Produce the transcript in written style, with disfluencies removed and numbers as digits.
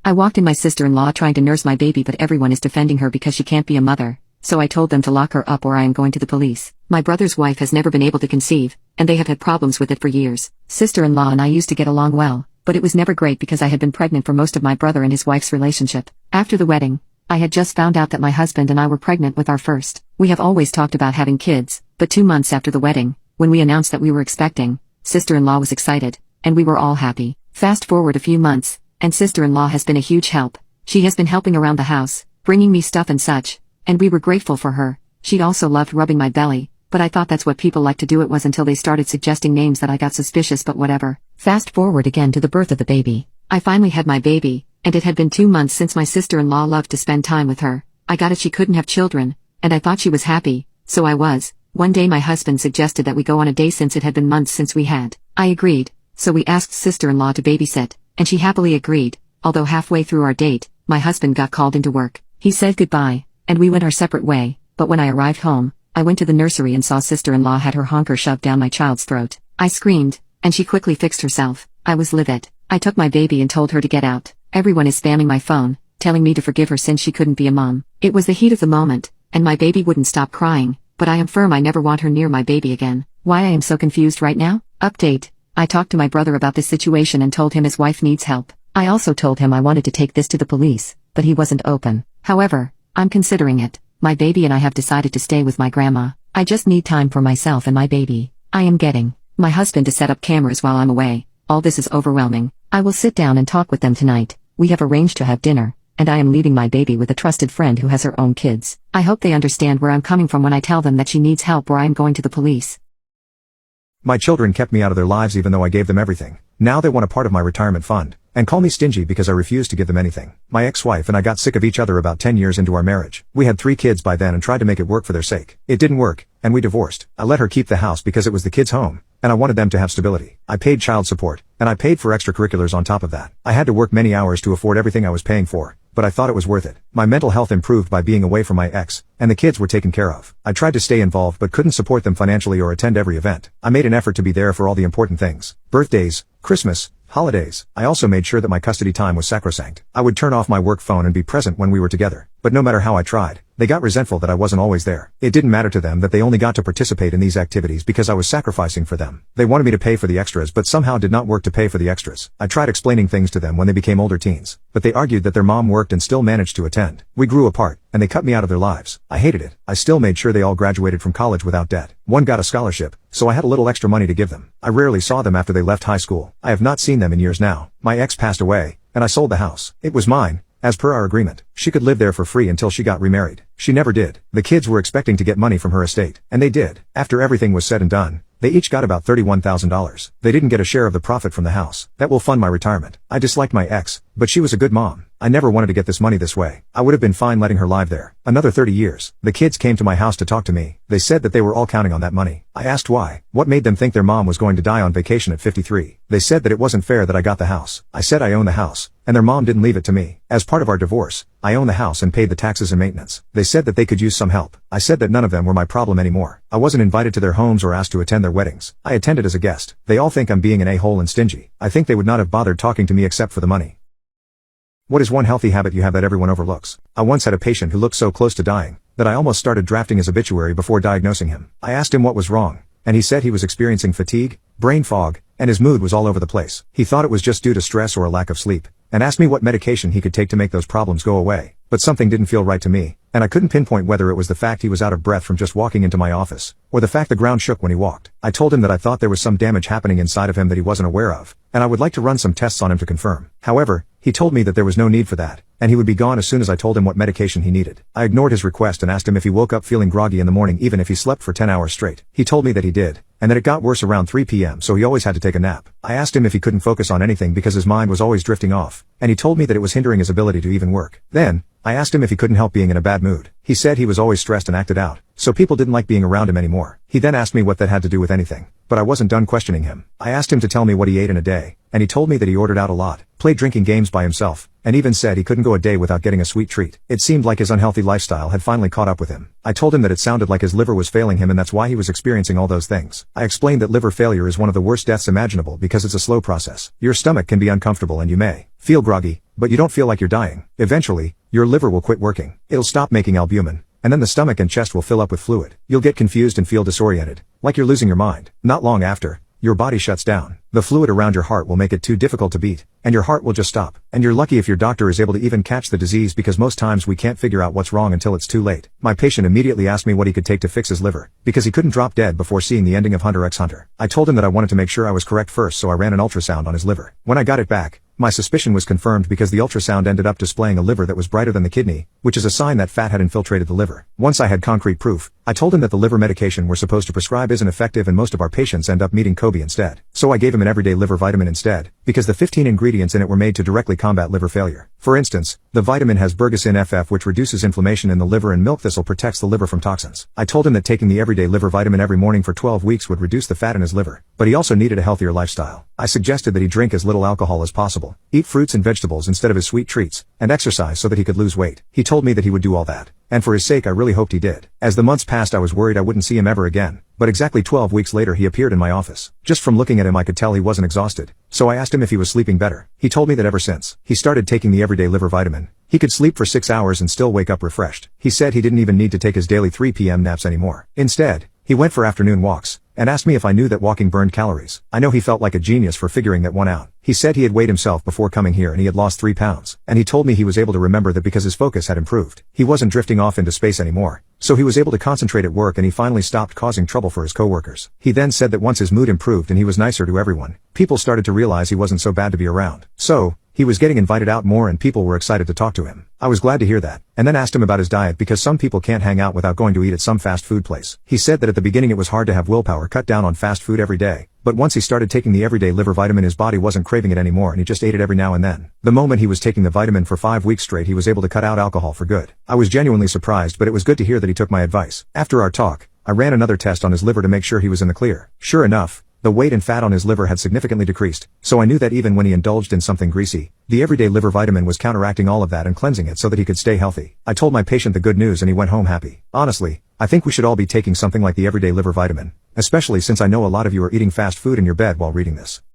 I walked in my sister-in-law trying to nurse my baby, but everyone is defending her because she can't be a mother. So I told them to lock her up or I am going to the police. My brother's wife has never been able to conceive, and they have had problems with it for years. Sister-in-law and I used to get along well, but it was never great because I had been pregnant for most of my brother and his wife's relationship. After the wedding, I had just found out that my husband and I were pregnant with our first. We have always talked about having kids, but 2 months after the wedding, when we announced that we were expecting, sister-in-law was excited, and we were all happy. Fast forward a few months, and sister-in-law has been a huge help. She has been helping around the house, bringing me stuff and such, and we were grateful for her. She also loved rubbing my belly, but I thought that's what people like to do. It was until they started suggesting names that I got suspicious, but whatever. Fast forward again to the birth of the baby. I finally had my baby, and it had been 2 months since my sister-in-law loved to spend time with her. I got it, she couldn't have children, and I thought she was happy, so I was. One day my husband suggested that we go on a day since it had been months since we had. I agreed, so we asked sister-in-law to babysit, and she happily agreed, although halfway through our date, my husband got called into work. He said goodbye, and we went our separate way, but when I arrived home, I went to the nursery and saw sister-in-law had her honker shoved down my child's throat. I screamed, and she quickly fixed herself. I was livid. I took my baby and told her to get out. Everyone is spamming my phone, telling me to forgive her since she couldn't be a mom. It was the heat of the moment, and my baby wouldn't stop crying, but I am firm I never want her near my baby again. Why I am so confused right now? Update. I talked to my brother about this situation and told him his wife needs help. I also told him I wanted to take this to the police, but he wasn't open. However, I'm considering it. My baby and I have decided to stay with my grandma. I just need time for myself and my baby. I am getting my husband to set up cameras while I'm away. All this is overwhelming. I will sit down and talk with them tonight. We have arranged to have dinner, and I am leaving my baby with a trusted friend who has her own kids. I hope they understand where I'm coming from when I tell them that she needs help or I am going to the police. My children kept me out of their lives even though I gave them everything. Now they want a part of my retirement fund, and call me stingy because I refused to give them anything. My ex-wife and I got sick of each other about 10 years into our marriage. We had 3 kids by then and tried to make it work for their sake. It didn't work, and we divorced. I let her keep the house because it was the kids' home, and I wanted them to have stability. I paid child support, and I paid for extracurriculars on top of that. I had to work many hours to afford everything I was paying for, but I thought it was worth it. My mental health improved by being away from my ex, and the kids were taken care of. I tried to stay involved but couldn't support them financially or attend every event. I made an effort to be there for all the important things. Birthdays, Christmas, holidays. I also made sure that my custody time was sacrosanct. I would turn off my work phone and be present when we were together. But no matter how I tried, they got resentful that I wasn't always there. It didn't matter to them that they only got to participate in these activities because I was sacrificing for them. They wanted me to pay for the extras but somehow did not work to pay for the extras. I tried explaining things to them when they became older teens, but they argued that their mom worked and still managed to attend. We grew apart, and they cut me out of their lives. I hated it. I still made sure they all graduated from college without debt. One got a scholarship, so I had a little extra money to give them. I rarely saw them after they left high school. I have not seen them in years now. My ex passed away, and I sold the house. It was mine, as per our agreement. She could live there for free until she got remarried. She never did. The kids were expecting to get money from her estate, and they did. After everything was said and done, they each got about $31,000. They didn't get a share of the profit from the house. That will fund my retirement. I disliked my ex, but she was a good mom. I never wanted to get this money this way. I would have been fine letting her live there. Another 30 years. The kids came to my house to talk to me. They said that they were all counting on that money. I asked why. What made them think their mom was going to die on vacation at 53? They said that it wasn't fair that I got the house. I said I own the house, and their mom didn't leave it to me. As part of our divorce, I own the house and paid the taxes and maintenance. They said that they could use some help. I said that none of them were my problem anymore. I wasn't invited to their homes or asked to attend their weddings. I attended as a guest. They all think I'm being an a-hole and stingy. I think they would not have bothered talking to me except for the money. What is one healthy habit you have that everyone overlooks? I once had a patient who looked so close to dying that I almost started drafting his obituary before diagnosing him. I asked him what was wrong, and he said he was experiencing fatigue, brain fog, and his mood was all over the place. He thought it was just due to stress or a lack of sleep, and asked me what medication he could take to make those problems go away. But something didn't feel right to me, and I couldn't pinpoint whether it was the fact he was out of breath from just walking into my office, or the fact the ground shook when he walked. I told him that I thought there was some damage happening inside of him that he wasn't aware of, and I would like to run some tests on him to confirm. However, he told me that there was no need for that, and he would be gone as soon as I told him what medication he needed. I ignored his request and asked him if he woke up feeling groggy in the morning even if he slept for 10 hours straight. He told me that he did, and that it got worse around 3 p.m. so he always had to take a nap. I asked him if he couldn't focus on anything because his mind was always drifting off, and he told me that it was hindering his ability to even work. Then, I asked him if he couldn't help being in a bad mood. He said he was always stressed and acted out, so people didn't like being around him anymore. He then asked me what that had to do with anything, but I wasn't done questioning him. I asked him to tell me what he ate in a day, and he told me that he ordered out a lot, played drinking games by himself, and even said he couldn't go a day without getting a sweet treat. It seemed like his unhealthy lifestyle had finally caught up with him. I told him that it sounded like his liver was failing him and that's why he was experiencing all those things. I explained that liver failure is one of the worst deaths imaginable because it's a slow process. Your stomach can be uncomfortable and you may feel groggy, but you don't feel like you're dying. Eventually, your liver will quit working. It'll stop making albumin, and then the stomach and chest will fill up with fluid. You'll get confused and feel disoriented, like you're losing your mind. Not long after, your body shuts down. The fluid around your heart will make it too difficult to beat, and your heart will just stop. And you're lucky if your doctor is able to even catch the disease, because most times we can't figure out what's wrong until it's too late. My patient immediately asked me what he could take to fix his liver, because he couldn't drop dead before seeing the ending of Hunter x Hunter. I told him that I wanted to make sure I was correct first, so I ran an ultrasound on his liver. When I got it back, my suspicion was confirmed because the ultrasound ended up displaying a liver that was brighter than the kidney, which is a sign that fat had infiltrated the liver. Once I had concrete proof, I told him that the liver medication we're supposed to prescribe isn't effective and most of our patients end up needing Kobe instead. So I gave him an everyday liver vitamin instead, because the 15 ingredients in it were made to directly combat liver failure. For instance, the vitamin has bergocin FF, which reduces inflammation in the liver, and milk thistle protects the liver from toxins. I told him that taking the everyday liver vitamin every morning for 12 weeks would reduce the fat in his liver, but he also needed a healthier lifestyle. I suggested that he drink as little alcohol as possible, eat fruits and vegetables instead of his sweet treats, and exercise so that he could lose weight. He told me that he would do all that, and for his sake I really hoped he did. As the months passed, I was worried I wouldn't see him ever again, but exactly 12 weeks later he appeared in my office. Just from looking at him I could tell he wasn't exhausted, so I asked him if he was sleeping better. He told me that ever since he started taking the everyday liver vitamin, he could sleep for 6 hours and still wake up refreshed. He said he didn't even need to take his daily 3 p.m. naps anymore. Instead, he went for afternoon walks, and asked me if I knew that walking burned calories. I know he felt like a genius for figuring that one out. He said he had weighed himself before coming here and he had lost 3 pounds. And he told me he was able to remember that because his focus had improved. He wasn't drifting off into space anymore, so he was able to concentrate at work, and he finally stopped causing trouble for his coworkers. He then said that once his mood improved and he was nicer to everyone, people started to realize he wasn't so bad to be around. So, he was getting invited out more and people were excited to talk to him. I was glad to hear that, and then asked him about his diet, because some people can't hang out without going to eat at some fast food place. He said that at the beginning it was hard to have willpower cut down on fast food every day, but once he started taking the everyday liver vitamin his body wasn't craving it anymore and he just ate it every now and then. The moment he was taking the vitamin for 5 weeks straight, he was able to cut out alcohol for good. I was genuinely surprised, but it was good to hear that he took my advice. After our talk, I ran another test on his liver to make sure he was in the clear. Sure enough, the weight and fat on his liver had significantly decreased, so I knew that even when he indulged in something greasy, the everyday liver vitamin was counteracting all of that and cleansing it so that he could stay healthy. I told my patient the good news and he went home happy. Honestly, I think we should all be taking something like the everyday liver vitamin, especially since I know a lot of you are eating fast food in your bed while reading this.